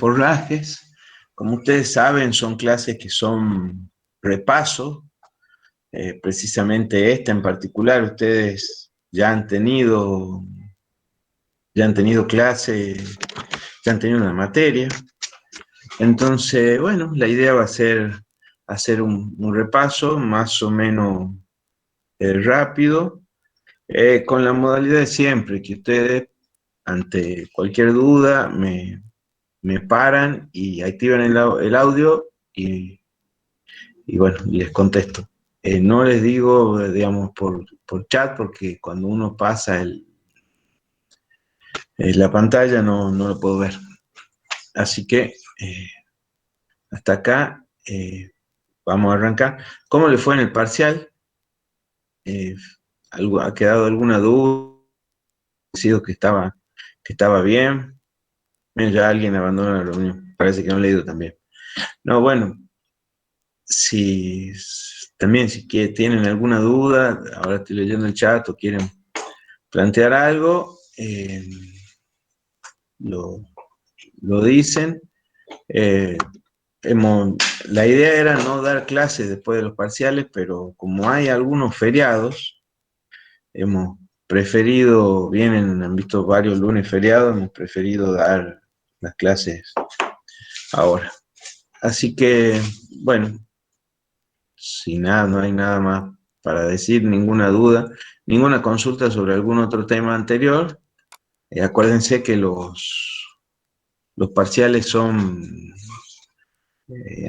forrajes. Como ustedes saben, son clases que son repaso. Precisamente esta en particular, ustedes ya han tenido clase, ya han tenido una materia. Entonces, bueno, la idea va a ser hacer un repaso más o menos rápido, con la modalidad de siempre, que ustedes ante cualquier duda me paran y activan el audio y bueno, les contesto. No les digo, digamos, por chat, porque cuando uno pasa la pantalla no lo puedo ver. Así que hasta acá vamos a arrancar. ¿Cómo le fue en el parcial? Eh, ¿Ha quedado alguna duda? ¿Ha sido que estaba bien? Miren, ya alguien abandonó la reunión. Parece que no he leído también. No, bueno, si también si tienen alguna duda, ahora estoy leyendo el chat o quieren plantear algo, lo, lo dicen. Eh, la idea era no dar clases después de los parciales, pero como hay algunos feriados, hemos preferido, han visto varios lunes feriados, hemos preferido dar las clases ahora. Así que, bueno, si nada, no hay nada más para decir, ninguna duda, ninguna consulta sobre algún otro tema anterior. Acuérdense que los parciales son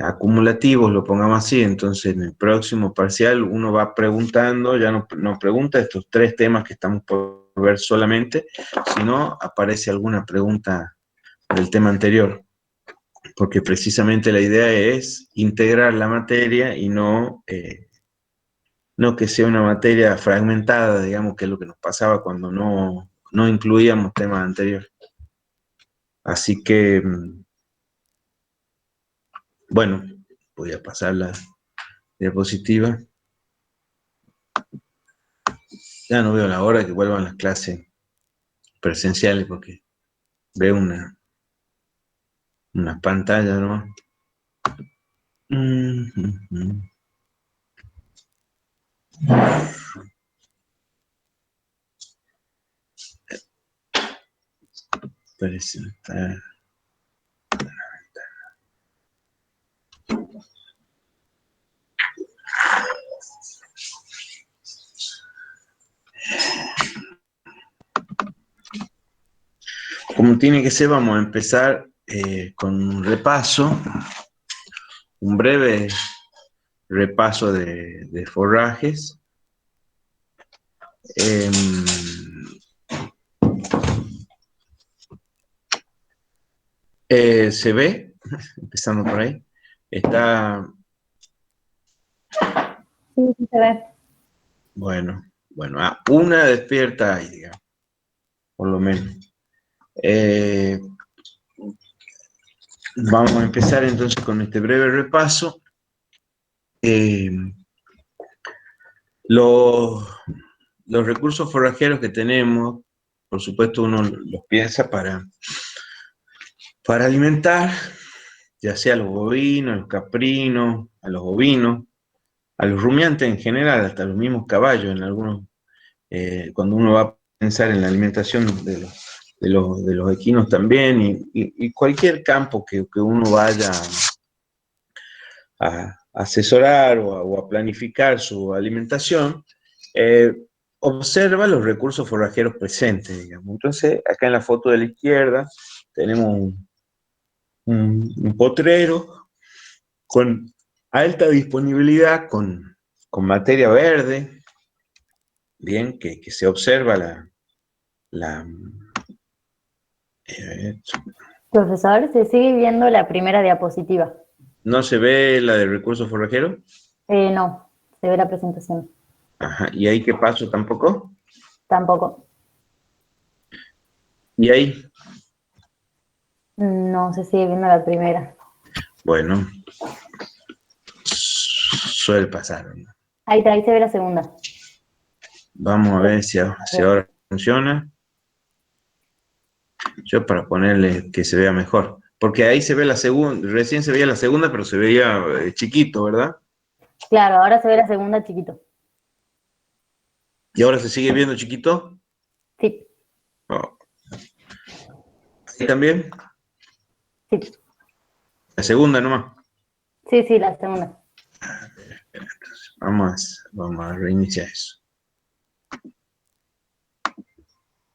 acumulativos, lo pongamos así, entonces en el próximo parcial uno va preguntando, ya no pregunta estos 3 temas que estamos por ver solamente, sino aparece alguna pregunta del tema anterior, porque precisamente la idea es integrar la materia y no que sea una materia fragmentada, digamos, que es lo que nos pasaba cuando no incluíamos temas anteriores. Así que, bueno, voy a pasar la diapositiva. Ya no veo la hora que vuelvan las clases presenciales porque veo una pantalla, ¿no? Presentar. Como tiene que ser, vamos a empezar con un repaso, un breve repaso de forrajes. ¿Se ve? Empezando por ahí. Está... Sí, sí se ve. Bueno, una despierta ahí, digamos, por lo menos. Vamos a empezar entonces con este breve repaso. Los recursos forrajeros que tenemos, por supuesto uno los piensa para alimentar, ya sea a los bovinos, a los caprinos, a los ovinos, a los rumiantes en general, hasta los mismos caballos, en algunos, cuando uno va a pensar en la alimentación de los equinos también, y cualquier campo que uno vaya a asesorar o a planificar su alimentación, observa los recursos forrajeros presentes, digamos. Entonces, acá en la foto de la izquierda tenemos un potrero con alta disponibilidad, con materia verde, bien, que se observa Profesor, se sigue viendo la primera diapositiva. ¿no se ve la de recursos forrajeros? No, se ve la presentación. Ajá, ¿y ahí qué paso tampoco? Tampoco. ¿Y ahí? No, se sigue viendo la primera. Bueno, suele pasar, ¿no? Ahí se ve la segunda. Vamos a ver si ahora funciona. Yo para ponerle que se vea mejor. Porque ahí se ve la segunda, recién se veía la segunda, pero se veía chiquito, ¿verdad? Claro, ahora se ve la segunda chiquito. ¿Y ahora se sigue viendo chiquito? Sí, Oh, ¿ahí también? sí, La segunda nomás. sí, sí, la segunda. Vamos a reiniciar eso.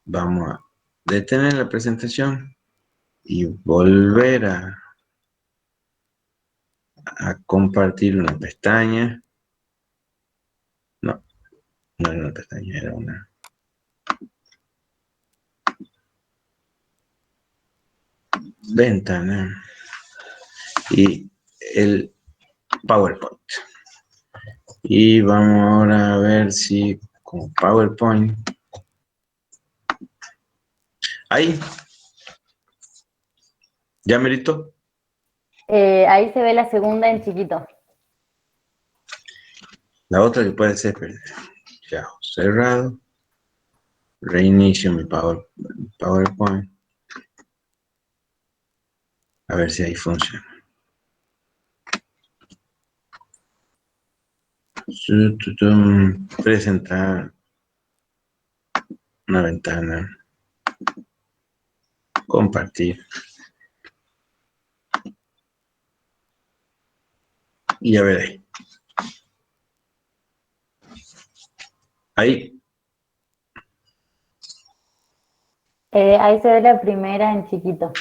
Vamos a detener la presentación y volver a compartir una pestaña. No, no era una pestaña, era una ventana. Y el PowerPoint. Y vamos ahora a ver si con PowerPoint. Ahí, ya merito. Ahí se ve la segunda en chiquito. La otra que puede ser, ya, cerrado. Reinicio mi PowerPoint. A ver si ahí funciona. Presentar una ventana. Compartir. Y ya veré. Ahí. Ahí se ve la primera en chiquito.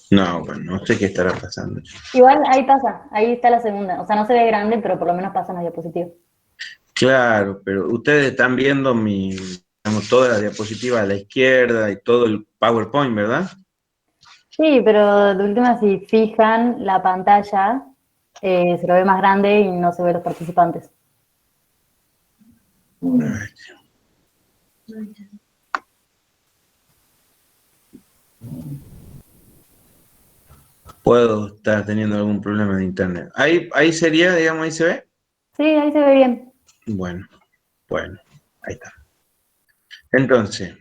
No, bueno, no sé qué estará pasando. Igual ahí pasa, ahí está la segunda. O sea, no se ve grande, pero por lo menos pasa en la diapositiva. Claro, pero ustedes están viendo digamos, toda la diapositiva a la izquierda y todo el PowerPoint, ¿verdad? Sí, pero de última, si fijan la pantalla, se lo ve más grande y no se ve los participantes. Puedo estar teniendo algún problema de internet. Ahí sería, digamos, ahí se ve. Sí, ahí se ve bien. Bueno, bueno, ahí está. Entonces,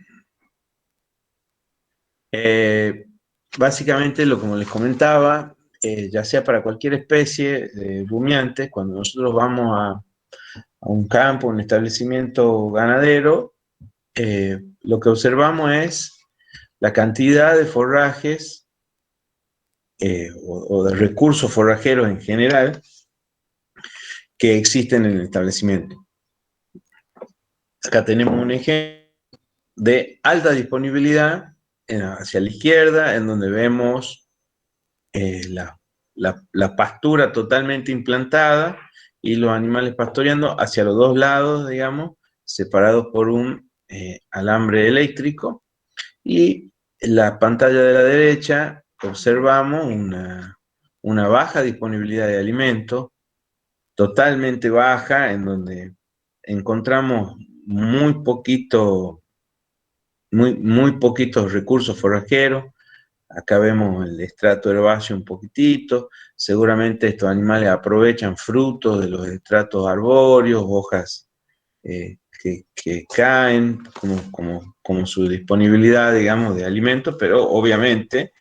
eh, básicamente lo como les comentaba, ya sea para cualquier especie de rumiantes, cuando nosotros vamos a un campo, un establecimiento ganadero, lo que observamos es la cantidad de forrajes o de recursos forrajeros en general que existen en el establecimiento. Acá tenemos un ejemplo de alta disponibilidad hacia la izquierda, en donde vemos la pastura totalmente implantada y los animales pastoreando hacia los dos lados, digamos, separados por un alambre eléctrico. Y en la pantalla de la derecha observamos una baja disponibilidad de alimentos, totalmente baja, en donde encontramos muy poquitos recursos forrajeros. Acá vemos el estrato herbáceo un poquitito. Seguramente estos animales aprovechan frutos de los estratos arbóreos, hojas que caen como su disponibilidad, digamos, de alimentos, pero obviamente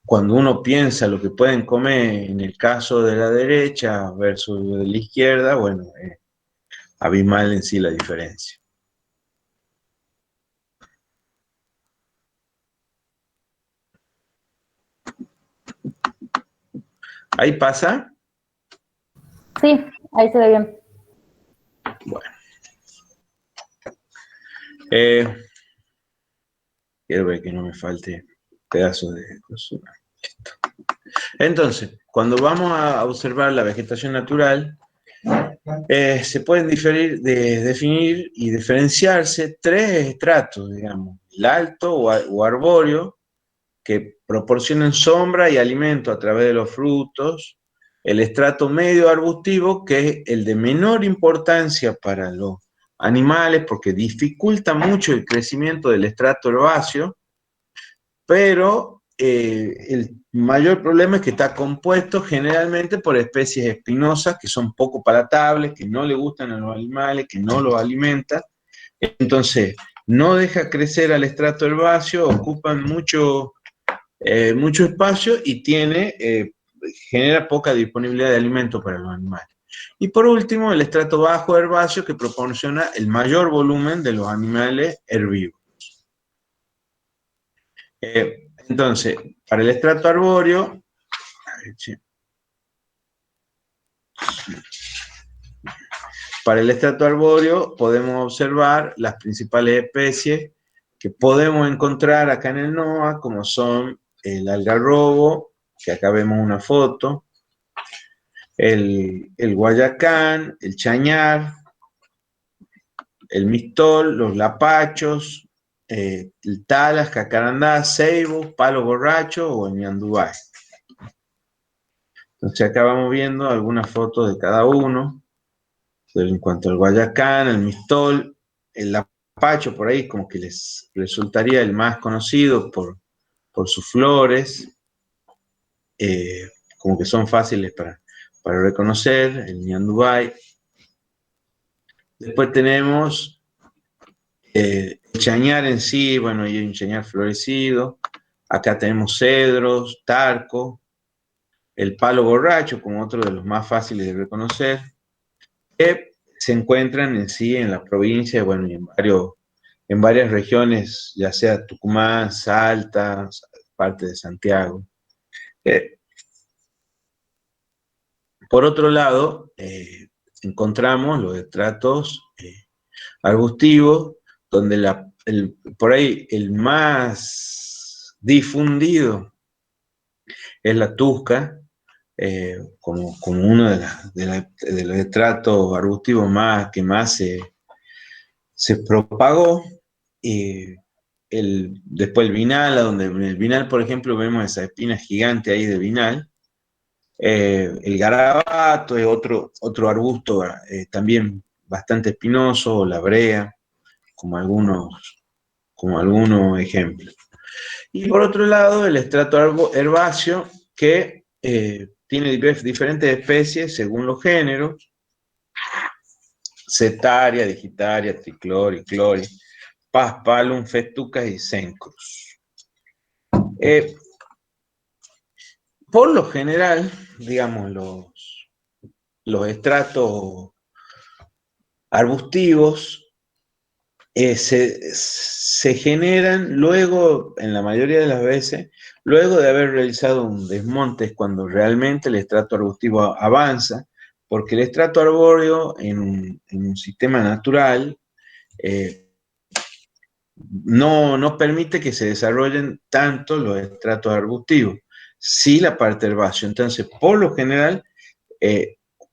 cuando uno piensa lo que pueden comer en el caso de la derecha versus de la izquierda, bueno, abismal en sí la diferencia. Ahí pasa. Sí, ahí se ve bien. Bueno. Quiero ver que no me falte pedazos de cosura. Entonces, cuando vamos a observar la vegetación natural, se pueden definir y diferenciarse tres estratos, digamos, el alto o arbóreo, que proporcionan sombra y alimento a través de los frutos, el estrato medio arbustivo, que es el de menor importancia para los animales porque dificulta mucho el crecimiento del estrato herbáceo, pero el mayor problema es que está compuesto generalmente por especies espinosas que son poco palatables, que no le gustan a los animales, que no los alimentan. Entonces, no deja crecer al estrato herbáceo, ocupan mucho espacio y genera poca disponibilidad de alimento para los animales. Y por último, el estrato bajo herbáceo, que proporciona el mayor volumen de los animales herbívoros. Entonces, para el estrato arbóreo, podemos observar las principales especies que podemos encontrar acá en el NOA, como son el algarrobo, que acá vemos una foto, el guayacán, el chañar, el mistol, los lapachos, el talas, cacarandá, ceibo, palo borracho o el ñandubay. Entonces acá vamos viendo algunas fotos de cada uno. En cuanto al guayacán, el mistol, el lapacho por ahí como que les resultaría el más conocido por sus flores, como que son fáciles para reconocer, el ñandubay. Después tenemos el chañar en sí, bueno, hay un chañar florecido. Acá tenemos cedros, tarco, el palo borracho como otro de los más fáciles de reconocer, que se encuentran en sí en la provincia, bueno, y en varias regiones, ya sea Tucumán, Salta, parte de Santiago. Por otro lado, encontramos los estratos arbustivos, donde por ahí el más difundido es la tusca, como uno de los estratos arbustivos que más se propagó. Después el vinal, donde en el vinal, por ejemplo, vemos esa espina gigante ahí de vinal. El garabato es otro arbusto también bastante espinoso, o la brea, como algunos ejemplos. Y por otro lado, el estrato herbáceo, que tiene diferentes especies según los géneros: Setaria, Digitaria, Triclori, Clori, Paspalum, Festucas y Cencrus. Por lo general, digamos, los estratos arbustivos se generan luego, en la mayoría de las veces, luego de haber realizado un desmonte, es cuando realmente el estrato arbustivo avanza, porque el estrato arbóreo en un sistema natural no permite que se desarrollen tanto los estratos arbustivos, sí la parte herbácea. Entonces, por lo general,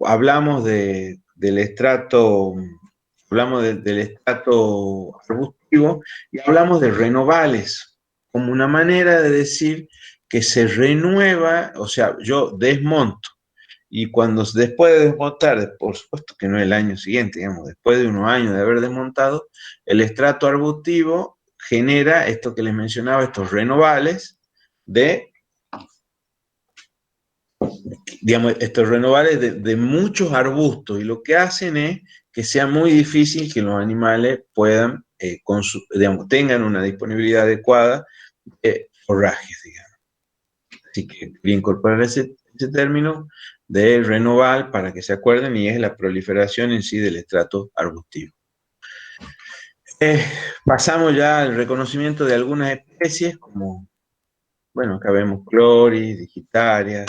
hablamos del estrato arbustivo y hablamos de renovales, como una manera de decir que se renueva, o sea, yo desmonto, y después de desmontar, por supuesto que no el año siguiente, digamos, después de unos años de haber desmontado, el estrato arbustivo genera esto que les mencionaba, estos renovales estos renovales de muchos arbustos, y lo que hacen es que sea muy difícil que los animales puedan, tengan una disponibilidad adecuada de forrajes, digamos. Así que quería incorporar ese término de renoval para que se acuerden, y es la proliferación en sí del estrato arbustivo. Pasamos ya al reconocimiento de algunas especies, como, bueno, acá vemos cloris, digitarias.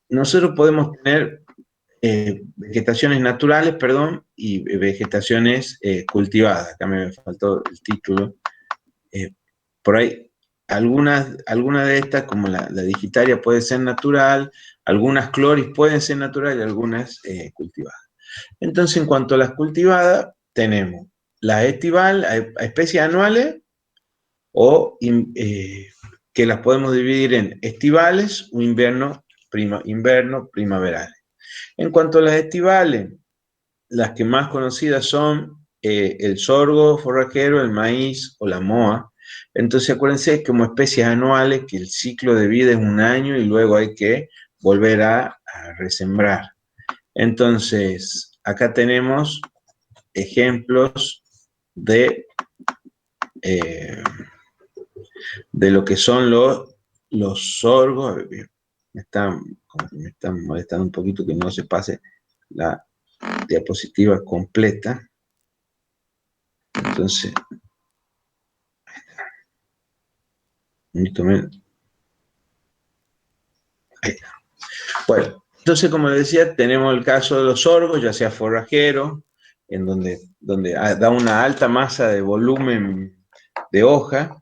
Nosotros podemos tener vegetaciones naturales, y vegetaciones cultivadas. Acá me faltó el título. Por ahí, algunas de estas, como la digitaria, puede ser natural, algunas cloris pueden ser naturales y algunas cultivadas. Entonces, en cuanto a las cultivadas, tenemos las especies anuales, o que las podemos dividir en estivales o invierno primaverales. En cuanto a las estivales, las que más conocidas son el sorgo forrajero, el maíz o la moa. Entonces acuérdense, como especies anuales, que el ciclo de vida es un año y luego hay que volver a resembrar. Entonces, acá tenemos ejemplos de de lo que son los sorgos. Me están molestando un poquito que no se pase la diapositiva completa. Entonces, ahí está. Bueno, entonces, como les decía, tenemos el caso de los sorgos, ya sea forrajero, en donde da una alta masa de volumen de hoja,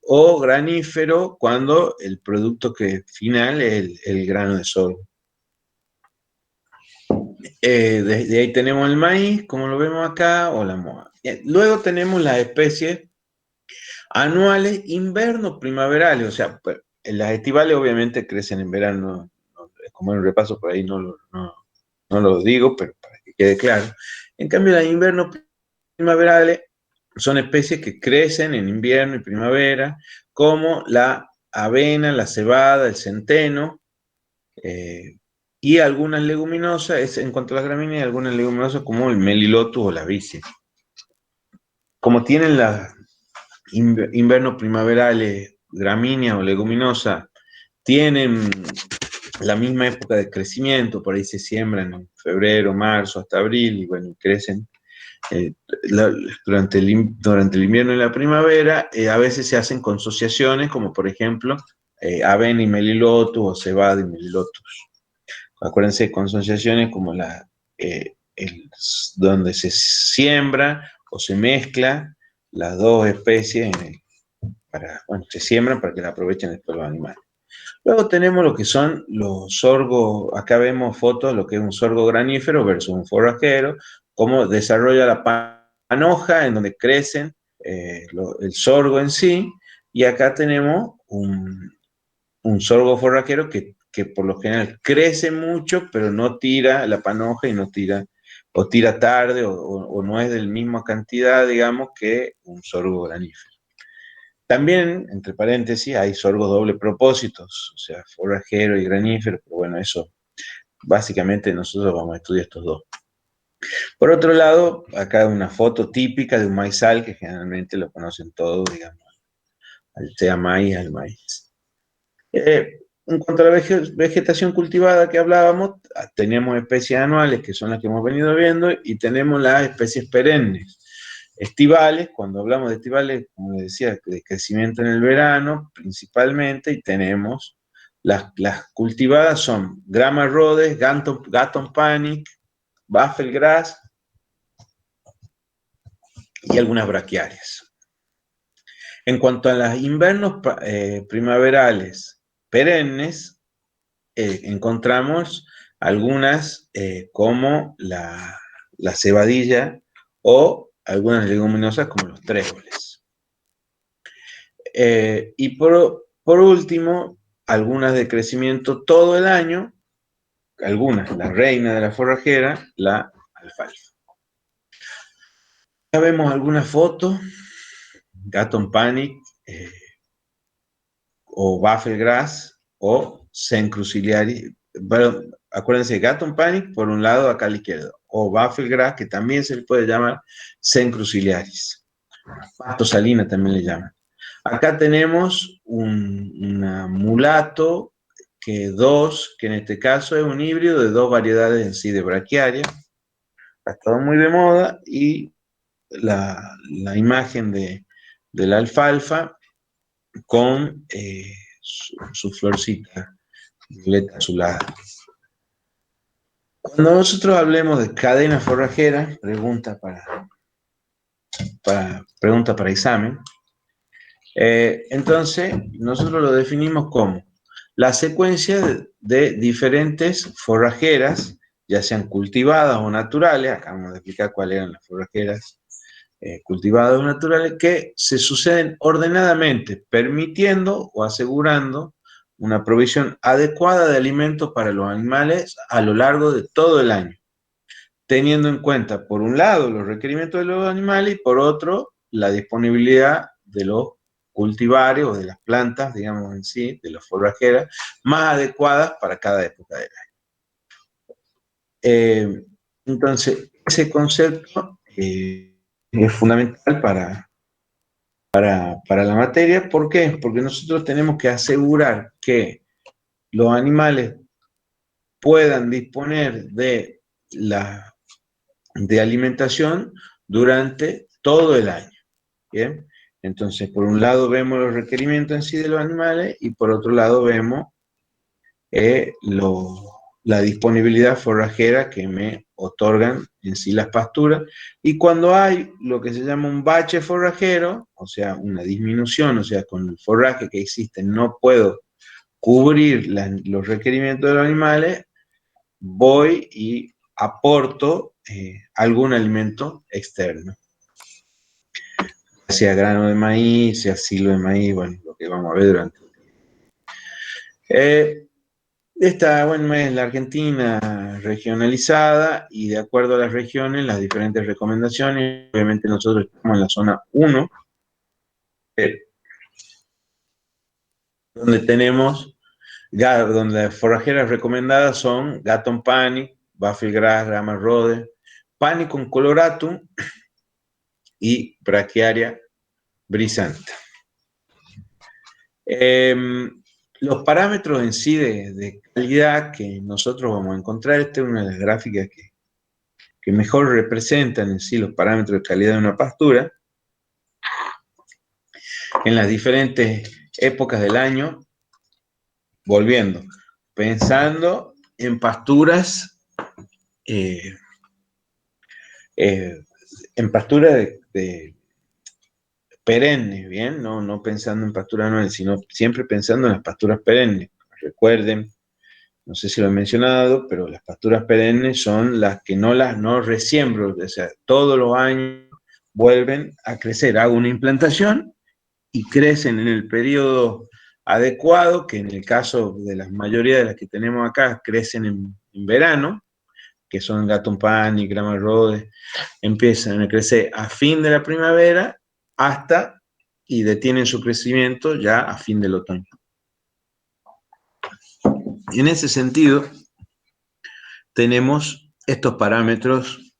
o granífero cuando el producto final es el grano de sorgo. Desde ahí tenemos el maíz, como lo vemos acá, o la moja. Luego tenemos las especies anuales, inverno, primaverales, o sea, pues, las estivales obviamente crecen en verano, como en un repaso por ahí no lo digo, pero para que quede claro. En cambio, las invierno primaverales son especies que crecen en invierno y primavera, como la avena, la cebada, el centeno, y algunas leguminosas, en cuanto a las gramíneas, algunas leguminosas como el melilotus o la vicia. Como tienen las invernos primaverales, gramíneas o leguminosas, tienen la misma época de crecimiento, por ahí se siembran en febrero, marzo, hasta abril, y bueno, crecen durante el invierno y la primavera. A veces se hacen consociaciones, como por ejemplo avena y melilotus, o cebada y melilotus. Acuérdense, consociaciones como donde se siembra o se mezcla las dos especies, se siembran para que la aprovechen después los animales. Luego tenemos lo que son los sorgos. Acá vemos fotos de lo que es un sorgo granífero versus un forrajero, cómo desarrolla la panoja en donde crecen el sorgo en sí, y acá tenemos un sorgo forrajero que por lo general crece mucho, pero no tira la panoja, y no tira, o tira tarde, o no es de la misma cantidad, digamos, que un sorgo granífero. También, entre paréntesis, hay sorgos doble propósitos, o sea, forrajero y granífero, pero bueno, eso básicamente nosotros vamos a estudiar estos dos. Por otro lado, acá una foto típica de un maizal, que generalmente lo conocen todos, digamos, sea maíz al maíz. En cuanto a la vegetación cultivada que hablábamos, tenemos especies anuales, que son las que hemos venido viendo, y tenemos las especies perennes. Estivales, cuando hablamos de estivales, como les decía, de crecimiento en el verano principalmente, y tenemos las cultivadas son Grama Rhodes, Gatton Panic, Buffelgrass y algunas braquiarias. En cuanto a las invernos primaverales perennes, encontramos algunas como la cebadilla, o algunas leguminosas como los tréboles. Y por último, algunas de crecimiento todo el año, algunas, la reina de la forrajera, la alfalfa. Ya vemos algunas fotos, Gatton Panic, o Buffelgrass, o Cencrucillaris. Bueno, acuérdense, Gatton Panic por un lado acá a la izquierda, o Buffelgrass, que también se le puede llamar Cencrucillaris. Pasto salina también le llaman. Acá tenemos una mulato, que en este caso es un híbrido de dos variedades en sí de braquiaria. Ha estado muy de moda, y la imagen de la alfalfa con su florcita violeta azulada. Cuando nosotros hablemos de cadena forrajera, pregunta para examen, entonces nosotros lo definimos como la secuencia de diferentes forrajeras, ya sean cultivadas o naturales. Acá vamos a explicar cuáles eran las forrajeras cultivadas o naturales, que se suceden ordenadamente, permitiendo o asegurando una provisión adecuada de alimentos para los animales a lo largo de todo el año, teniendo en cuenta, por un lado, los requerimientos de los animales, y por otro, la disponibilidad de los cultivares o de las plantas, digamos en sí, de las forrajeras, más adecuadas para cada época del año. Entonces, ese concepto es fundamental para la materia. ¿Por qué? Porque nosotros tenemos que asegurar que los animales puedan disponer de alimentación durante todo el año. ¿Bien? Entonces, por un lado vemos los requerimientos en sí de los animales y por otro lado vemos la disponibilidad forrajera que me otorgan en sí las pasturas. Y cuando hay lo que se llama un bache forrajero, o sea, una disminución, o sea, con el forraje que existe no puedo cubrir los requerimientos de los animales, voy y aporto algún alimento externo, sea grano de maíz, sea silo de maíz, bueno, lo que vamos a ver durante el día. Esta, bueno, es la Argentina regionalizada y de acuerdo a las regiones, las diferentes recomendaciones. Obviamente nosotros estamos en la zona 1, donde tenemos, donde las forrajeras recomendadas son Gatton Panic, Buffel Grass, Rama Rhodes, Panicum coloratum y Brachiaria brisanta. Los parámetros en sí de calidad que nosotros vamos a encontrar, esta es una de las gráficas que mejor representan en sí los parámetros de calidad de una pastura en las diferentes épocas del año, volviendo, pensando en pasturas, eh, en pasturas de perennes, ¿bien? No pensando en pasturas anuales, sino siempre pensando en las pasturas perennes. Recuerden, no sé si lo he mencionado, pero las pasturas perennes son las que no resiembro, o sea, todos los años vuelven a crecer. Hago una implantación y crecen en el periodo adecuado, que en el caso de la mayoría de las que tenemos acá, crecen en verano, que son Gatton Panic, Grama Rhodes, empiezan a crecer a fin de la primavera hasta y detienen su crecimiento ya a fin del otoño. En ese sentido, tenemos estos parámetros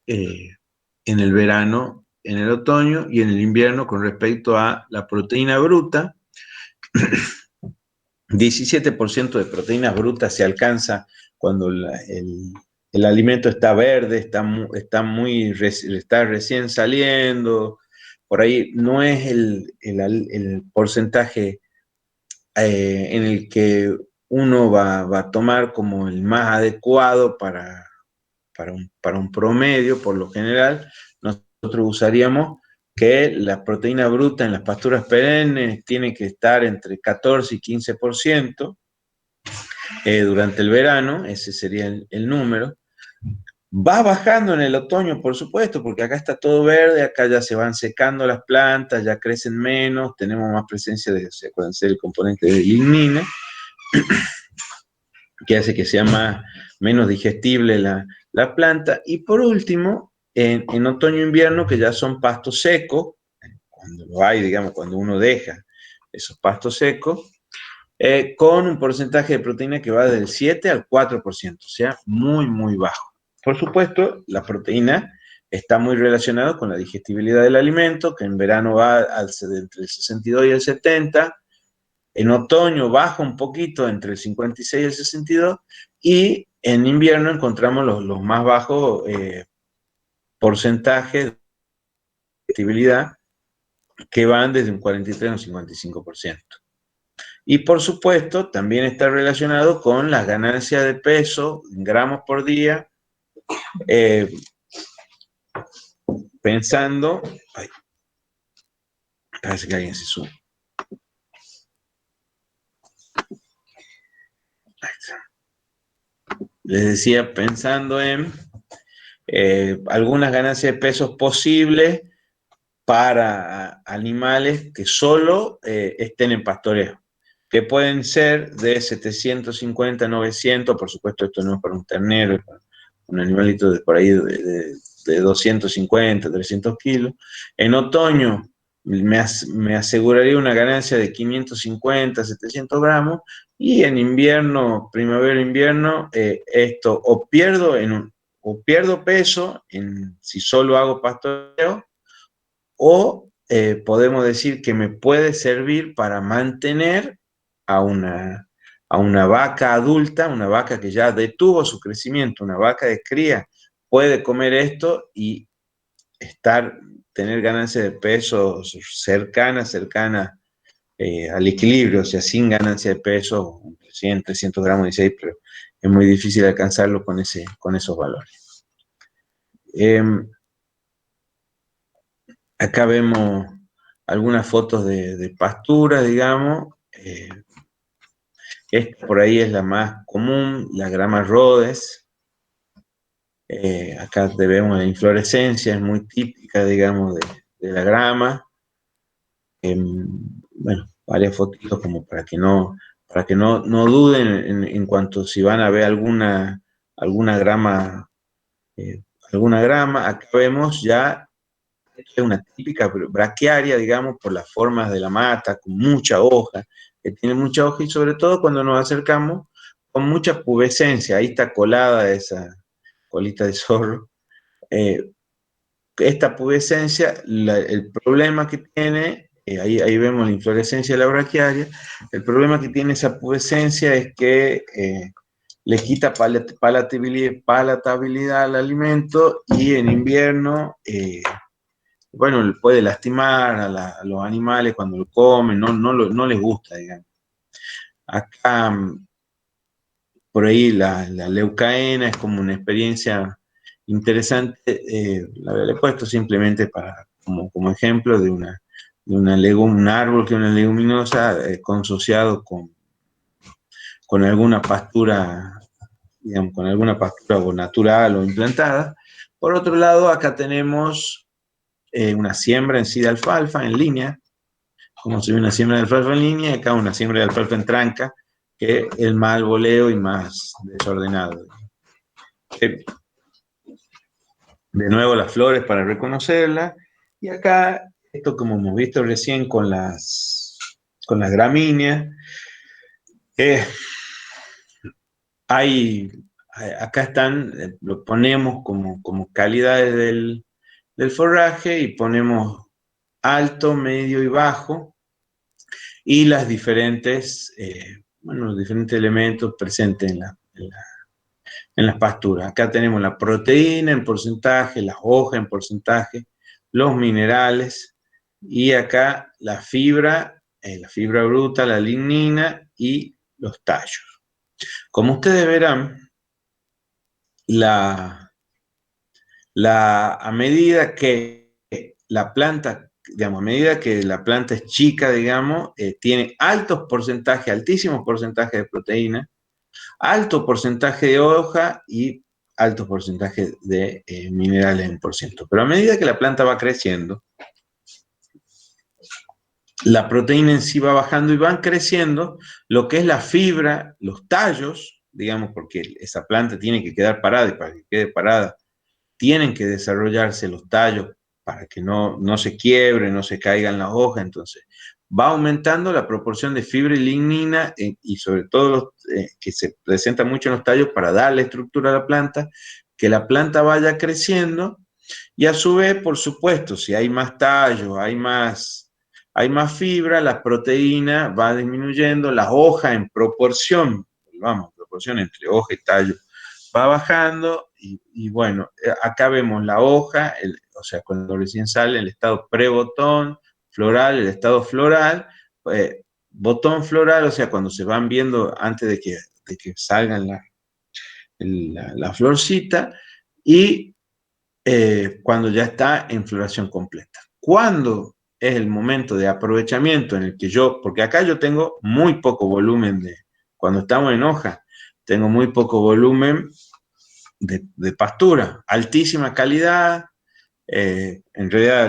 en el verano, en el otoño y en el invierno con respecto a la proteína bruta. 17% de proteínas brutas se alcanza cuando el alimento está verde, está recién saliendo. Por ahí no es el porcentaje en el que uno va a tomar como el más adecuado para un promedio, por lo general. Nosotros usaríamos que la proteína bruta en las pasturas perennes tiene que estar entre 14 y 15% durante el verano, ese sería el número. Va bajando en el otoño, por supuesto, porque acá está todo verde, acá ya se van secando las plantas, ya crecen menos, tenemos más presencia de, acuérdense, el componente de lignina, que hace que sea menos digestible la planta. Y por último, en otoño-invierno, que ya son pastos secos, cuando lo hay, digamos, cuando uno deja esos pastos secos, con un porcentaje de proteína que va del 7 al 4%, o sea, muy, muy bajo. Por supuesto, la proteína está muy relacionada con la digestibilidad del alimento, que en verano va entre el 62 y el 70, en otoño baja un poquito entre el 56 y el 62, y en invierno encontramos los más bajos porcentajes de digestibilidad, que van desde un 43 a un 55%. Y por supuesto, también está relacionado con las ganancias de peso en gramos por día, pensando, ay, parece que alguien se sube. Les decía, pensando en algunas ganancias de pesos posibles para animales que solo estén en pastoreo, que pueden ser de 750 a 900, por supuesto esto no es para un ternero, es para un animalito de por ahí de 250, 300 kilos. En otoño me aseguraría una ganancia de 550, 700 gramos, y en invierno, primavera-invierno, esto o pierdo peso si solo hago pastoreo, o podemos decir que me puede servir para mantener a una vaca adulta, una vaca que ya detuvo su crecimiento, una vaca de cría, puede comer esto y tener ganancia de peso cercana al equilibrio, o sea, sin ganancia de peso, 100, 300 gramos de 6, pero es muy difícil alcanzarlo con esos valores. Acá vemos algunas fotos de pasturas, digamos. Esta por ahí es la más común, la grama Rhodes. Acá vemos la inflorescencia, es muy típica, digamos, de la grama. Bueno, varias fotitos como para que no duden en cuanto si van a ver alguna grama, alguna grama. Acá vemos ya es una típica braquiaria, digamos, por las formas de la mata, con mucha hoja, que tiene mucha hoja y sobre todo cuando nos acercamos con mucha pubescencia. Ahí está colada esa colita de zorro. Esta pubescencia, el problema que tiene, ahí vemos la inflorescencia de la braquiaria, el problema que tiene esa pubescencia es que le quita palatabilidad al alimento y en invierno, bueno, puede lastimar a los animales cuando lo comen, no les gusta, digamos. Acá, por ahí, la leucaena es como una experiencia interesante. Le he puesto simplemente como ejemplo de un árbol que es una leguminosa consociado con alguna pastura, digamos, con alguna pastura o natural o implantada. Por otro lado, acá tenemos una siembra en sí de alfalfa en línea, como se ve una siembra de alfalfa en línea, y acá una siembra de alfalfa en tranca, que es más voleo y más desordenado. De nuevo las flores para reconocerla, y acá, esto como hemos visto recién con las gramíneas, acá están, lo ponemos como calidades del forraje y ponemos alto, medio y bajo, y los diferentes elementos presentes en las pasturas. Acá tenemos la proteína en porcentaje, las hojas en porcentaje, los minerales, y acá la fibra bruta, la lignina y los tallos. Como ustedes verán, a medida que la planta, digamos, a medida que la planta es chica, digamos, tiene altísimos porcentajes de proteína, alto porcentaje de hoja y alto porcentaje de minerales en por ciento. Pero a medida que la planta va creciendo, la proteína en sí va bajando y van creciendo lo que es la fibra, los tallos, digamos, porque esa planta tiene que quedar parada, y para que quede parada tienen que desarrollarse los tallos para que no se quiebre, no se caigan las hojas. Entonces va aumentando la proporción de fibra y lignina y sobre todo que se presenta mucho en los tallos para darle estructura a la planta, que la planta vaya creciendo, y a su vez, por supuesto, si hay más tallos, hay más fibra, la proteína va disminuyendo, las hojas en proporción, vamos, proporción entre hoja y tallo, va bajando, y bueno, acá vemos la hoja, o sea, cuando recién sale el estado pre-botón, floral, el estado floral, botón floral, o sea, cuando se van viendo antes de que salgan la florcita, y cuando ya está en floración completa. ¿Cuándo es el momento de aprovechamiento en el que porque acá yo tengo muy poco volumen cuando estamos en hoja, tengo muy poco volumen de pastura, altísima calidad. En realidad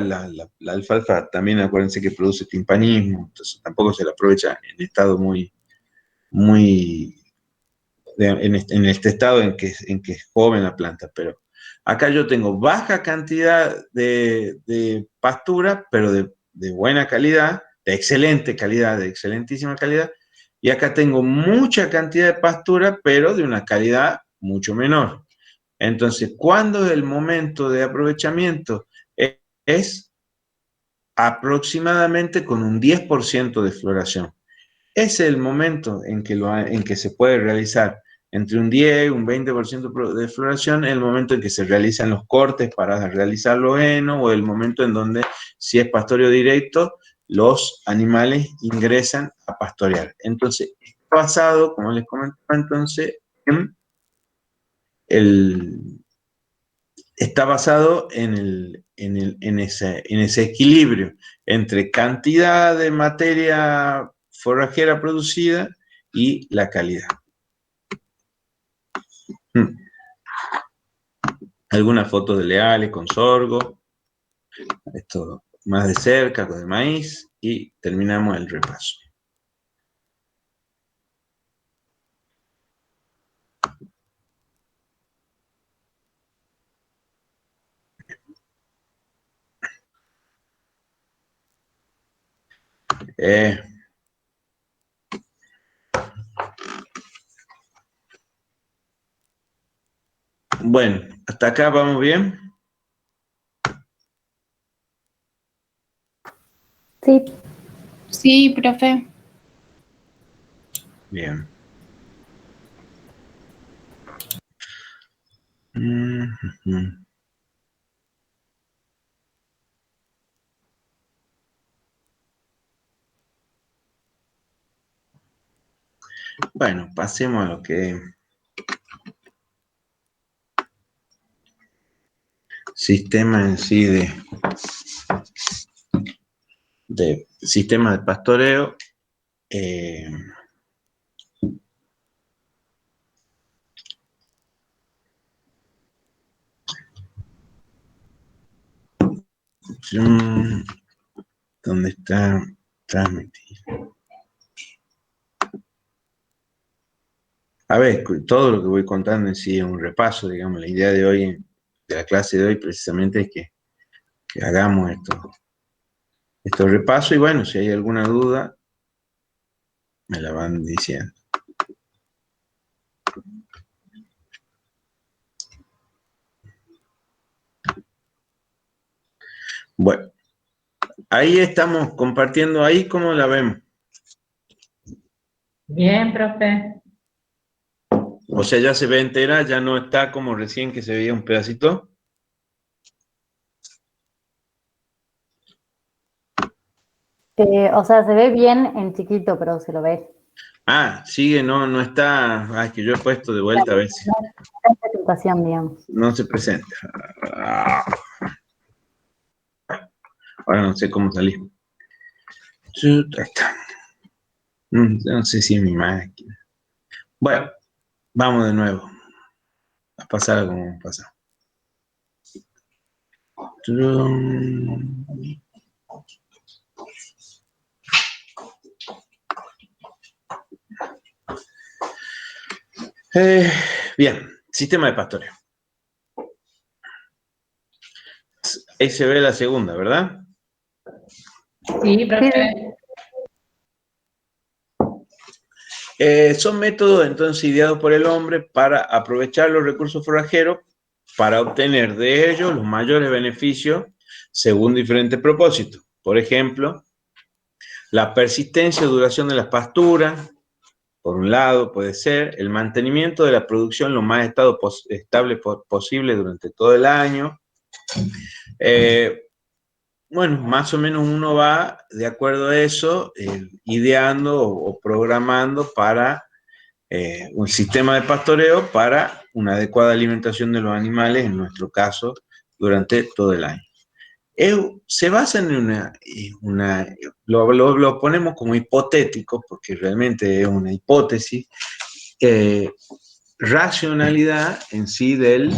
la alfalfa también, acuérdense que produce timpanismo, entonces tampoco se la aprovecha en estado en este estado en que es joven la planta. Pero acá yo tengo baja cantidad de pastura, pero de buena calidad, de excelente calidad, de excelentísima calidad, y acá tengo mucha cantidad de pastura, pero de una calidad mucho menor. Entonces, ¿cuándo es el momento de aprovechamiento? Es aproximadamente con un 10% de floración. Ese es el momento en que se puede realizar entre un 10 y un 20% de floración, el momento en que se realizan los cortes para realizar los henos, o el momento en donde, si es pastoreo directo, los animales ingresan a pastorear. Entonces, está basado, como les comentaba entonces, está basado en ese equilibrio entre cantidad de materia forrajera producida y la calidad. Algunas fotos de leales con sorgo, esto más de cerca con el maíz, y terminamos el repaso. Bueno, hasta acá vamos bien. Sí. Sí, profe. Bien. Bueno, pasemos a lo que sistema en sí de sistema de pastoreo. ¿Dónde está transmitir? A ver, todo lo que voy contando en sí es un repaso, digamos. La idea de hoy, de la clase de hoy, precisamente es que hagamos estos repasos, y bueno, si hay alguna duda, me la van diciendo. Bueno, ahí estamos compartiendo, ahí cómo la vemos. Bien, profe. O sea, ya se ve entera, ya no está como recién que se veía un pedacito. O sea, se ve bien en chiquito, pero se lo ve. Ah, sigue, no está. Ah, es que yo he puesto de vuelta a ver si No está en presentación, digamos. no se presenta. Ahora no sé cómo salir. Ahí está. No sé si es mi máquina. Bueno, vamos de nuevo. A pasar como pasa. Bien, sistema de pastoreo. Ahí se ve la segunda, ¿verdad? Sí, profe. Son métodos entonces ideados por el hombre para aprovechar los recursos forrajeros para obtener de ellos los mayores beneficios según diferentes propósitos. Por ejemplo, la persistencia o duración de las pasturas, por un lado, puede ser el mantenimiento de la producción lo más estable posible durante todo el año. Bueno, más o menos uno va, de acuerdo a eso, ideando o programando para un sistema de pastoreo para una adecuada alimentación de los animales, en nuestro caso, durante todo el año. Se basa en lo ponemos como hipotético, porque realmente es una hipótesis, racionalidad en sí del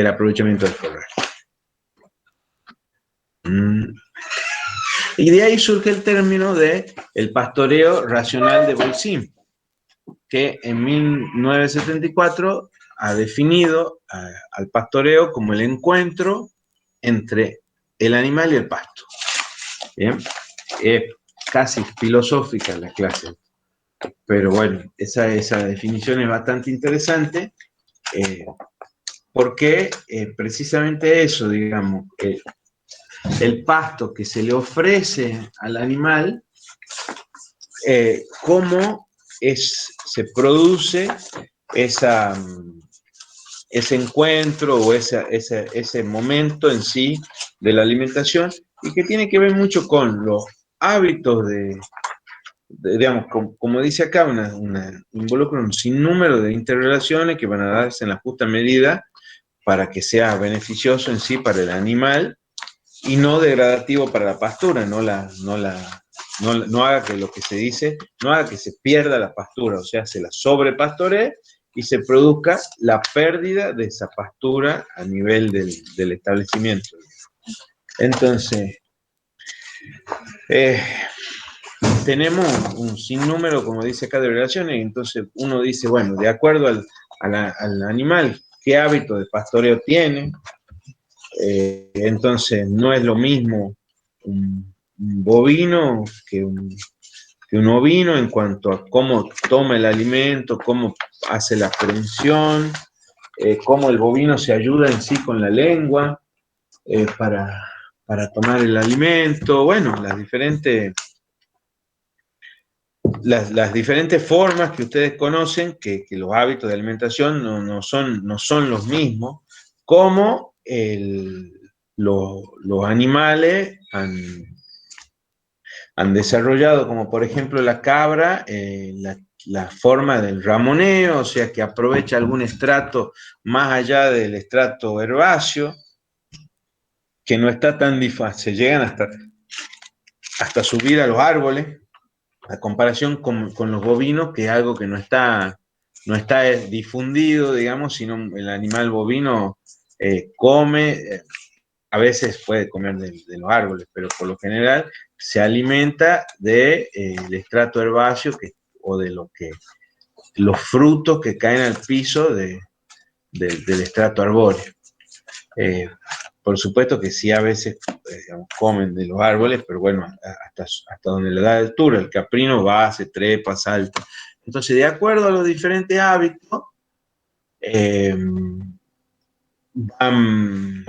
aprovechamiento del forraje. Y de ahí surge el término de el pastoreo racional de Bolzín, que en 1974 ha definido al pastoreo como el encuentro entre el animal y el pasto. ¿Bien? Es casi filosófica la clase, pero bueno, esa definición es bastante interesante, porque precisamente eso, digamos, el pasto que se le ofrece al animal, cómo se produce ese encuentro o ese momento en sí de la alimentación, y que tiene que ver mucho con los hábitos digamos, como dice acá, involucra un sinnúmero de interrelaciones que van a darse en la justa medida para que sea beneficioso en sí para el animal y no degradativo para la pastura, no haga que lo que se dice, no haga que se pierda la pastura, o sea, se la sobrepastoree y se produzca la pérdida de esa pastura a nivel del establecimiento. Entonces, tenemos un sinnúmero, como dice acá, de relaciones, y entonces uno dice, bueno, de acuerdo al animal, qué hábito de pastoreo tiene, entonces no es lo mismo un bovino que un ovino en cuanto a cómo toma el alimento, cómo hace la prensión, cómo el bovino se ayuda en sí con la lengua para tomar el alimento, bueno, las diferentes formas que ustedes conocen, que los hábitos de alimentación no son los mismos, como los animales han desarrollado, como por ejemplo la cabra, la forma del ramoneo, o sea, que aprovecha algún estrato más allá del estrato herbáceo, que no está tan difícil, se llegan hasta subir a los árboles, a comparación con los bovinos, que es algo que no está difundido, digamos, sino el animal bovino come, a veces puede comer de los árboles, pero por lo general se alimenta del estrato herbáceo o de los frutos que caen al piso del estrato arbóreo. Por supuesto que sí, a veces digamos, comen de los árboles, pero bueno, hasta donde le da altura. El caprino va, se trepa, salta. Entonces, de acuerdo a los diferentes hábitos, van,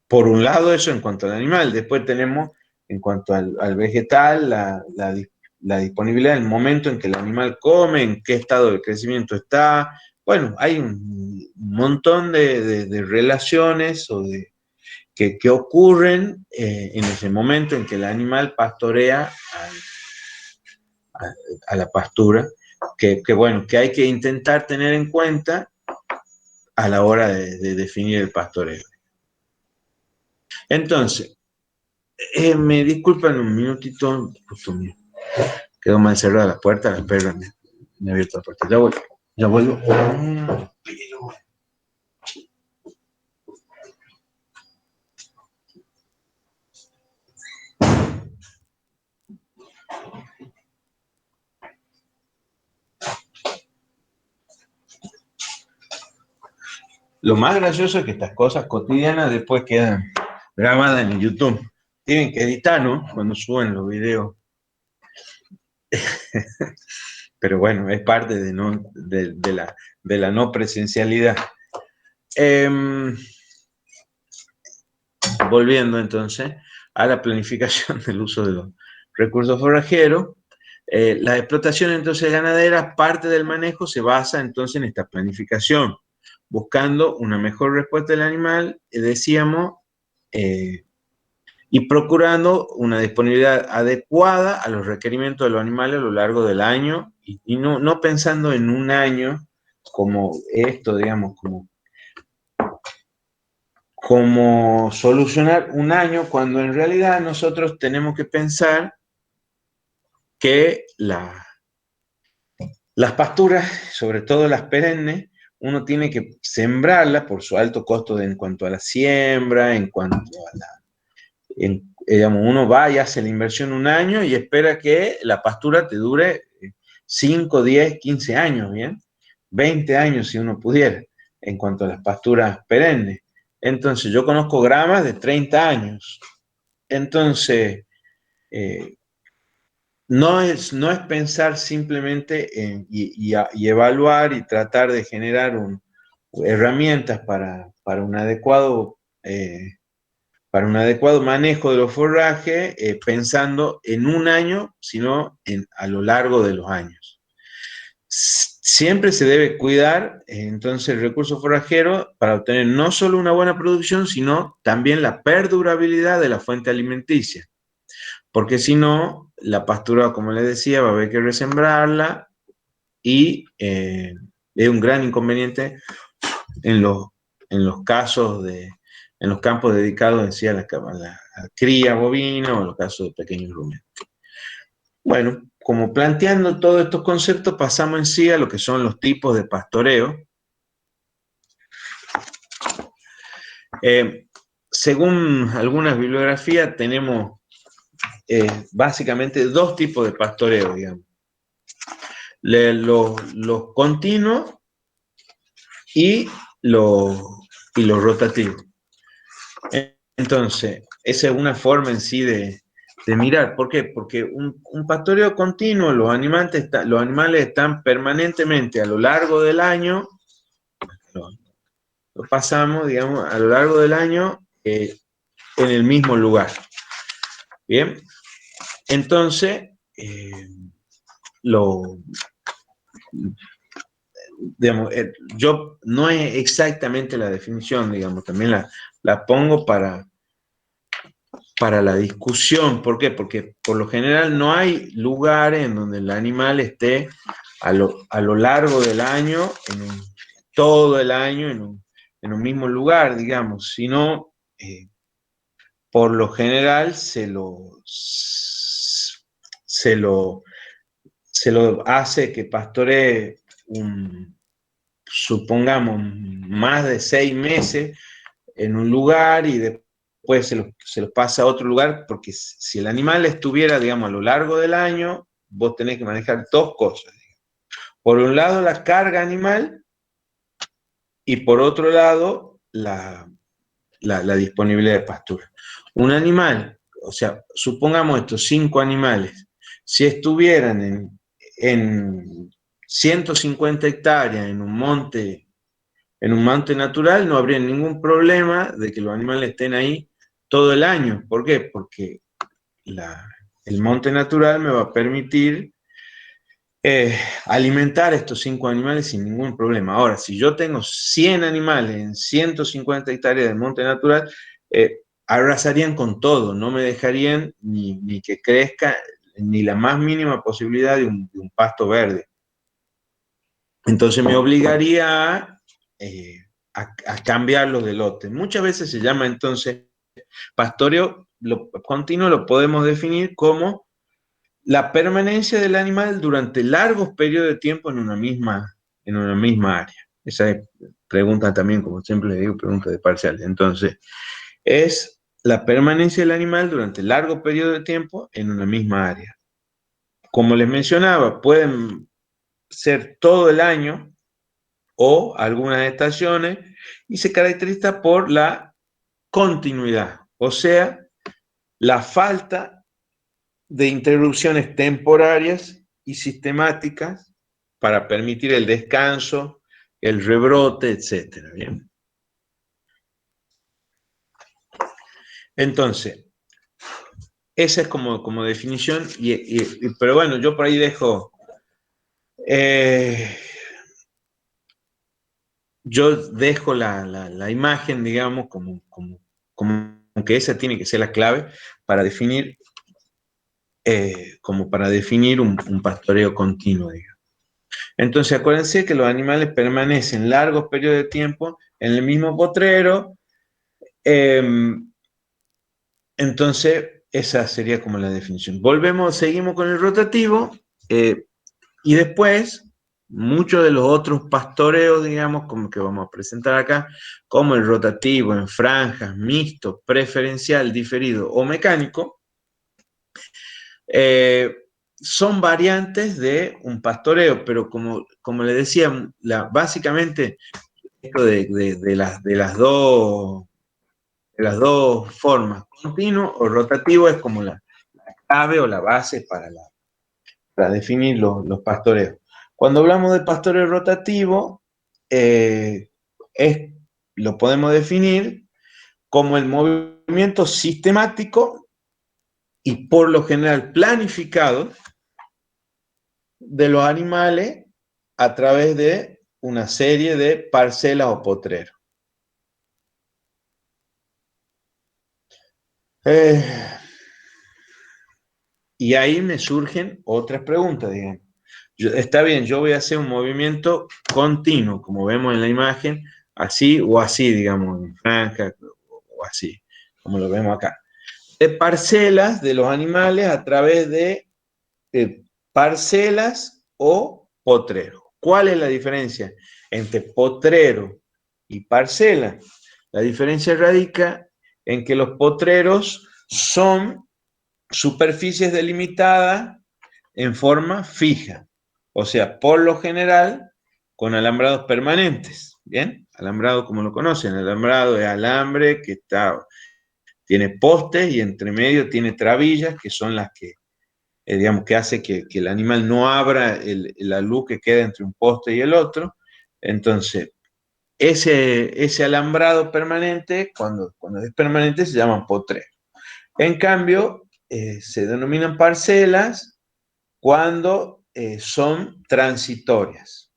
por un lado, eso en cuanto al animal. Después tenemos, en cuanto al vegetal, la disponibilidad, el momento en que el animal come, en qué estado de crecimiento está. Bueno, hay un montón de relaciones que ocurren en ese momento en que el animal pastorea a la pastura, bueno, que hay que intentar tener en cuenta a la hora de definir el pastoreo. Entonces, me disculpan un minutito, justo quedó mal cerrada la puerta, la perra me ha abierto la puerta. Ya vuelvo. Lo más gracioso es que estas cosas cotidianas después quedan grabadas en YouTube. Tienen que editar, ¿no? Cuando suben los videos. Pero bueno, es parte de la no presencialidad. Volviendo entonces a la planificación del uso de los recursos forrajeros, la explotación entonces ganadera, parte del manejo se basa entonces en esta planificación, buscando una mejor respuesta del animal, decíamos, y procurando una disponibilidad adecuada a los requerimientos de los animales a lo largo del año, y no pensando en un año como esto, digamos, como solucionar un año, cuando en realidad nosotros tenemos que pensar que las pasturas, sobre todo las perennes, uno tiene que sembrarlas por su alto costo en cuanto a la siembra, en cuanto a digamos, uno va y hace la inversión un año y espera que la pastura te dure 5, 10, 15 años, ¿bien? 20 años si uno pudiera, en cuanto a las pasturas perennes. Entonces, yo conozco gramas de 30 años. Entonces, no es pensar simplemente y evaluar y tratar de generar herramientas para un adecuado para un adecuado manejo de los forrajes, pensando en un año, sino a lo largo de los años. Siempre se debe cuidar, entonces, el recurso forrajero para obtener no solo una buena producción, sino también la perdurabilidad de la fuente alimenticia. Porque si no, la pastura, como les decía, va a haber que resembrarla y es un gran inconveniente en los casos en los campos dedicados en sí a la cría bovina o en los casos de pequeños rumiantes. Bueno, como planteando todos estos conceptos, pasamos en sí a lo que son los tipos de pastoreo. Según algunas bibliografías, tenemos básicamente dos tipos de pastoreo, digamos. Los continuos y los rotativos. Entonces, esa es una forma en sí de mirar. ¿Por qué? Porque un pastoreo continuo, los animales están permanentemente a lo largo del año, lo pasamos, digamos, a lo largo del año en el mismo lugar. Bien, entonces, digamos, yo no es exactamente la definición, digamos, también la pongo para la discusión. ¿Por qué? Porque por lo general no hay lugares en donde el animal esté a lo largo del año, todo el año, en un mismo lugar, digamos, sino por lo general se lo hace que pastoree supongamos, más de 6 meses en un lugar y después se los pasa a otro lugar, porque si el animal estuviera, digamos, a lo largo del año, vos tenés que manejar dos cosas. Por un lado, la carga animal, y por otro lado, la disponibilidad de pastura. Un animal, o sea, supongamos estos 5 animales, si estuvieran en 150 hectáreas en un monte natural, no habría ningún problema de que los animales estén ahí todo el año. ¿Por qué? Porque el monte natural me va a permitir alimentar estos 5 animales sin ningún problema. Ahora, si yo tengo 100 animales en 150 hectáreas de monte natural, arrasarían con todo, no me dejarían ni que crezca ni la más mínima posibilidad de un pasto verde. Entonces me obligaría a cambiarlo de lote. Muchas veces se llama entonces pastoreo continuo, lo podemos definir como la permanencia del animal durante largos periodos de tiempo en una misma área. Esa es pregunta también, como siempre le digo, pregunta de parcial. Entonces, es la permanencia del animal durante largos periodos de tiempo en una misma área. Como les mencionaba, pueden ser todo el año o algunas estaciones, y se caracteriza por la continuidad, o sea, la falta de interrupciones temporarias y sistemáticas para permitir el descanso, el rebrote, etc. Bien. Entonces, esa es como definición, pero bueno, yo por ahí dejo, la imagen, digamos, como que esa tiene que ser la clave para definir, un pastoreo continuo, digamos. Entonces, acuérdense que los animales permanecen largos periodos de tiempo en el mismo potrero. Entonces, esa sería como la definición. Seguimos con el rotativo, y después muchos de los otros pastoreos, digamos, como que vamos a presentar acá, como el rotativo en franjas, mixto, preferencial, diferido o mecánico, son variantes de un pastoreo, pero como le decía, básicamente esto de las dos formas, continuo o rotativo, es como la clave o la base para definir los pastoreos. Cuando hablamos de pastoreo rotativo, lo podemos definir como el movimiento sistemático y por lo general planificado de los animales a través de una serie de parcelas o potreros. Y ahí me surgen otras preguntas, digamos. Está bien, yo voy a hacer un movimiento continuo, como vemos en la imagen, así o así, digamos, en franja o así, como lo vemos acá. De parcelas de los animales a través de parcelas o potreros. ¿Cuál es la diferencia entre potrero y parcela? La diferencia radica en que los potreros son superficies delimitadas en forma fija, o sea, por lo general con alambrados permanentes, ¿bien? Alambrado como lo conocen, alambrado es alambre que tiene postes y entre medio tiene trabillas que son las que, digamos, que hace que el animal no abra la luz que queda entre un poste y el otro. Entonces, ese alambrado permanente, cuando es permanente, se llama potrero. En cambio, se denominan parcelas cuando son transitorias.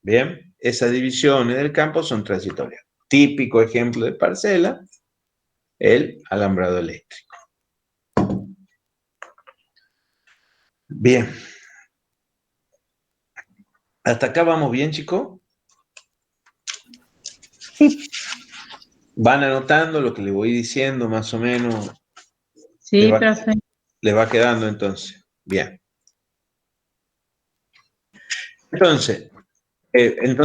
Bien, esas divisiones del campo son transitorias. Típico ejemplo de parcela, el alambrado eléctrico. Bien. ¿Hasta acá vamos bien, chicos? Sí. ¿Van anotando lo que les voy diciendo más o menos? Sí, profe. ¿Les va quedando entonces? Bien. Entonces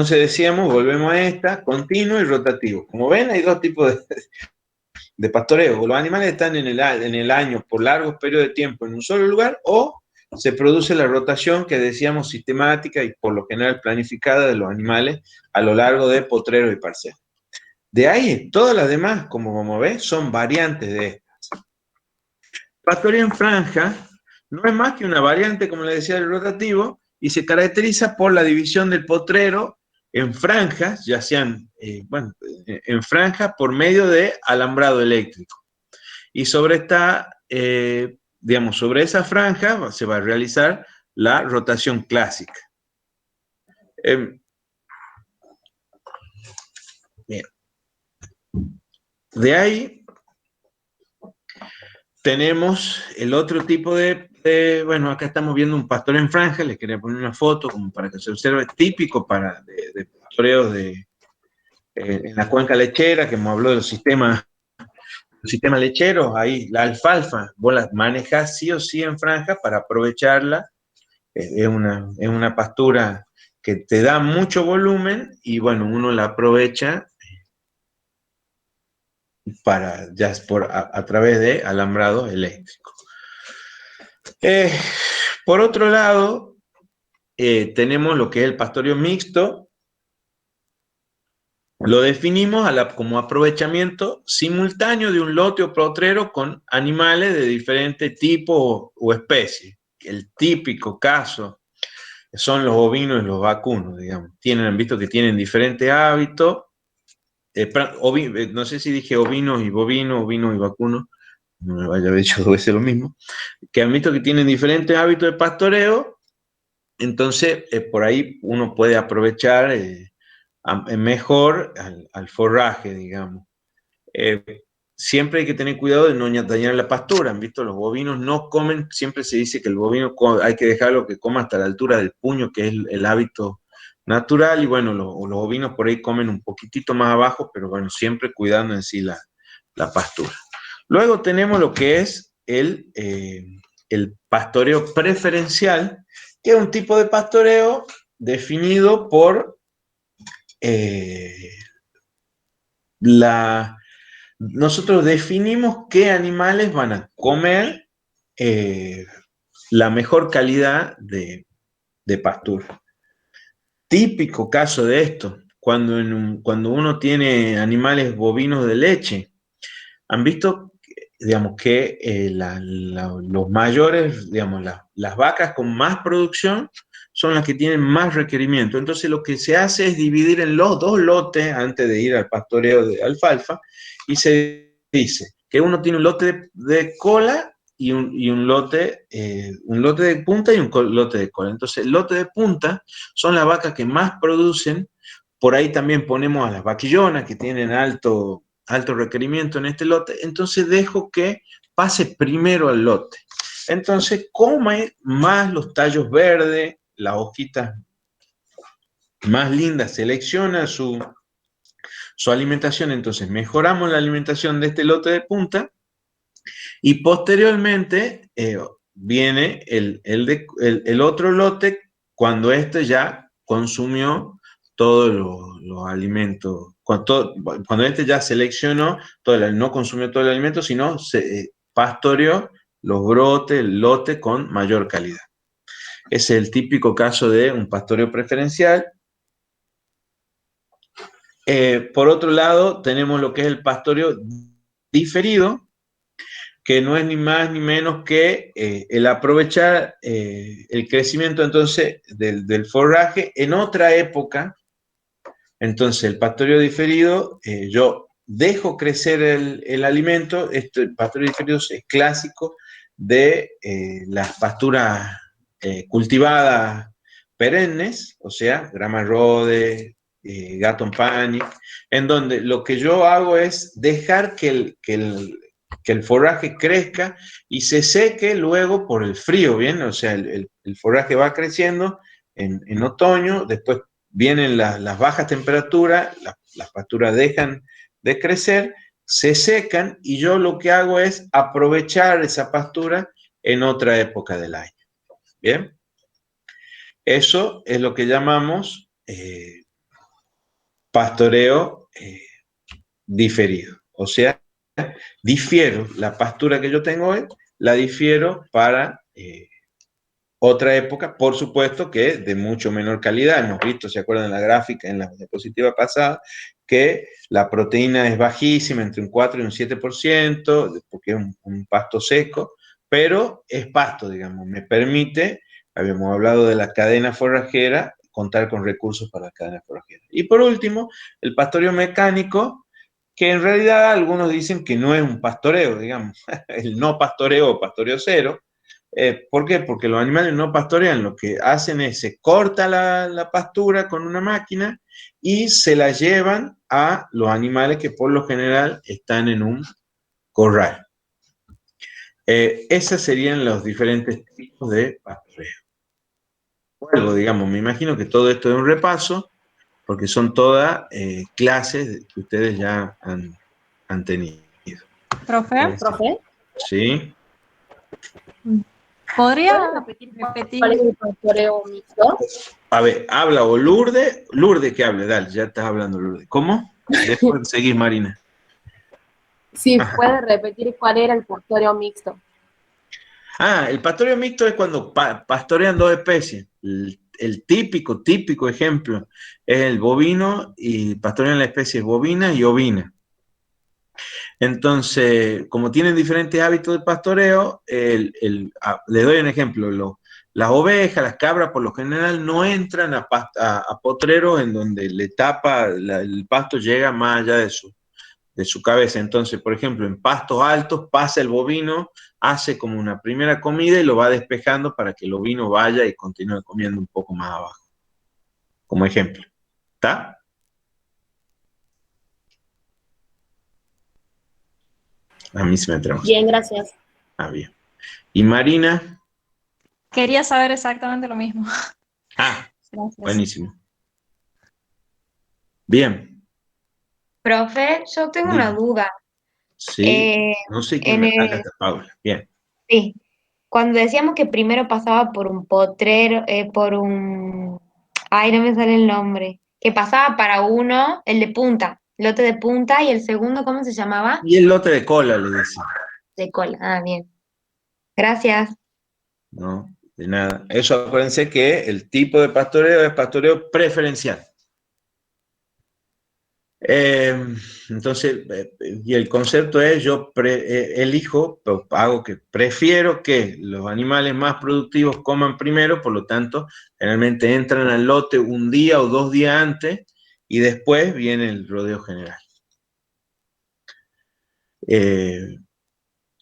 decíamos, volvemos a esta, continuo y rotativo. Como ven, hay dos tipos de pastoreo. Los animales están en el año por largos periodos de tiempo en un solo lugar, o se produce la rotación que decíamos sistemática y por lo general planificada de los animales a lo largo de potreros y parcelas. De ahí, todas las demás, como ves, son variantes de estas. Pastoreo en franja no es más que una variante, como le decía, del rotativo, y se caracteriza por la división del potrero en franjas, ya sean, en franjas por medio de alambrado eléctrico. Y sobre sobre esa franja se va a realizar la rotación clásica. Bien. De ahí tenemos el otro tipo bueno, acá estamos viendo un pastoreo en franja, les quería poner una foto como para que se observe, típico de pastoreos en la cuenca lechera, que hemos hablado de los sistemas lecheros. Ahí la alfalfa, vos la manejás sí o sí en franja para aprovecharla. Es una pastura que te da mucho volumen y bueno, uno la aprovecha a través de alambrado eléctrico. Por otro lado, tenemos lo que es el pastoreo mixto. Lo definimos como aprovechamiento simultáneo de un lote o potrero con animales de diferentes tipos o especies. El típico caso son los ovinos y los vacunos, digamos. Han visto que tienen diferentes hábitos. No sé si dije ovinos y bovinos, ovinos y vacunos, no me vaya a haber dicho dos veces lo mismo, que han visto que tienen diferentes hábitos de pastoreo. Entonces, por ahí uno puede aprovechar mejor al forraje, digamos. Siempre hay que tener cuidado de no dañar la pastura. ¿Han visto? Los bovinos no comen, siempre se dice que el bovino hay que dejarlo que coma hasta la altura del puño, que es el hábito natural, y bueno, los bovinos por ahí comen un poquitito más abajo, pero bueno, siempre cuidando en sí la pastura. Luego tenemos lo que es el pastoreo preferencial, que es un tipo de pastoreo definido por nosotros definimos qué animales van a comer la mejor calidad de pastura. Típico caso de esto, cuando uno tiene animales bovinos de leche, han visto, digamos, que los mayores, digamos, las vacas con más producción son las que tienen más requerimiento. Entonces lo que se hace es dividir en los dos lotes antes de ir al pastoreo de alfalfa, y se dice que uno tiene un lote de cola y un lote de punta y un lote de cola. Entonces el lote de punta son las vacas que más producen. Por ahí también ponemos a las vaquillonas que tienen alto requerimiento en este lote. Entonces dejo que pase primero al lote. Entonces come más los tallos verdes, las hojitas más lindas, selecciona su alimentación. Entonces mejoramos la alimentación de este lote de punta, y posteriormente viene el otro lote cuando este ya consumió todos los alimentos, cuando este ya seleccionó, no consumió todo el alimento, sino pastoreó los brotes, el lote con mayor calidad. Ese es el típico caso de un pastoreo preferencial. Por otro lado, tenemos lo que es el pastoreo diferido, que no es ni más ni menos que el aprovechar el crecimiento entonces del forraje en otra época. Entonces el pastoreo diferido, yo dejo crecer el alimento. El pastoreo diferido es clásico de las pasturas cultivadas perennes, o sea, grama rode, Gatton Panic, en donde lo que yo hago es dejar que el forraje crezca y se seque luego por el frío, ¿bien? O sea, el forraje va creciendo en otoño, después vienen las bajas temperaturas, las pasturas dejan de crecer, se secan, y yo lo que hago es aprovechar esa pastura en otra época del año. ¿Bien? Eso es lo que llamamos pastoreo diferido. O sea, difiero la pastura que yo tengo hoy, la difiero para otra época, por supuesto que de mucho menor calidad. Hemos visto, ¿se acuerdan de la gráfica en la diapositiva pasada? Que la proteína es bajísima, entre un 4 y un 7%, porque es un pasto seco, pero es pasto, digamos, me permite, habíamos hablado de la cadena forrajera, contar con recursos para la cadena forrajera. Y por último, el pastoreo mecánico, que en realidad algunos dicen que no es un pastoreo, digamos, el no pastoreo o pastoreo cero. ¿Por qué? Porque los animales no pastorean, lo que hacen es se corta la pastura con una máquina y se la llevan a los animales que por lo general están en un corral. Esos serían los diferentes tipos de pastoreo. Vuelvo, digamos, me imagino que todo esto es un repaso, porque son todas clases que ustedes ya han tenido. Profe, ¿Sí? ¿podría repetir? ¿Cuál es el pastoreo mixto? A ver, habla o Lourdes que hable, dale, ya estás hablando, Lourdes. ¿Cómo? Después seguís, Marina. Sí, puede repetir cuál era el pastoreo mixto. El pastoreo mixto es cuando pastorean dos especies. El típico ejemplo es el bovino, y pastorean las especies bovina y ovina. Entonces, como tienen diferentes hábitos de pastoreo, les doy un ejemplo. Las ovejas, las cabras, por lo general no entran a potreros en donde le tapa, el pasto llega más allá de su cabeza. Entonces, por ejemplo, en pastos altos pasa el bovino, hace como una primera comida y lo va despejando para que el ovino vaya y continúe comiendo un poco más abajo. Como ejemplo. ¿Está? A mí se me traba. Bien, gracias. Bien. ¿Y Marina? Quería saber exactamente lo mismo. Gracias. Buenísimo. Bien. Profe, yo tengo una duda. Sí, no sé quién me saca esta Paula. Bien. Sí, cuando decíamos que primero pasaba por un potrero, ay, no me sale el nombre, que pasaba para uno, el de punta, lote de punta, y el segundo, ¿cómo se llamaba? Y el lote de cola, le decía. De cola, bien. Gracias. No, de nada. Eso, acuérdense que el tipo de pastoreo es pastoreo preferencial. Entonces, y el concepto es, yo elijo, hago que prefiero que los animales más productivos coman primero, por lo tanto, generalmente entran al lote un día o 2 días antes y después viene el rodeo general. Le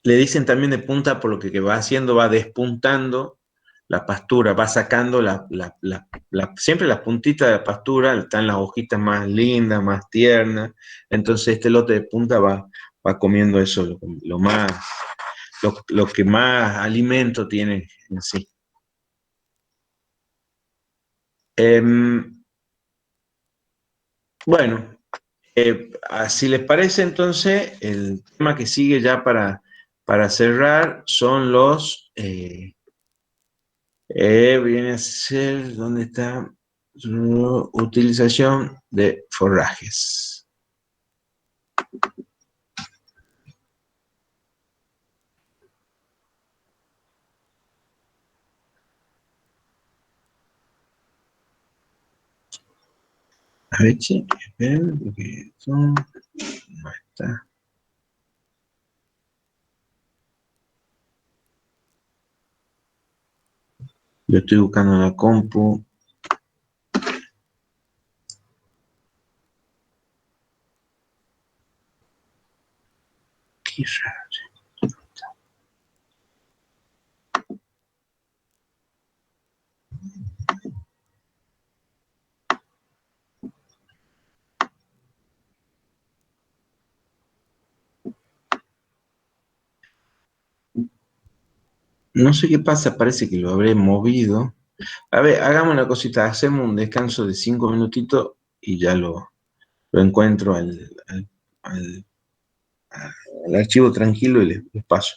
dicen también de punta por lo que va haciendo, va despuntando la pastura, va sacando siempre las puntitas de la pastura, están las hojitas más lindas, más tiernas, entonces este lote de punta va comiendo eso, lo que más alimento tiene en sí. Bueno, si les parece entonces, el tema que sigue ya para cerrar son los... viene a ser, ¿dónde está? Utilización de forrajes. A ver, che, esperen, porque son... No está. Yo estoy buscando la compu. Qué raro. No sé qué pasa, parece que lo habré movido. A ver, hagamos una cosita, hacemos un descanso de 5 minutitos y ya lo encuentro al archivo tranquilo y les paso.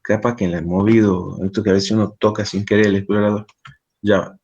Capaz que le he movido, esto que a veces uno toca sin querer el explorador. Ya va.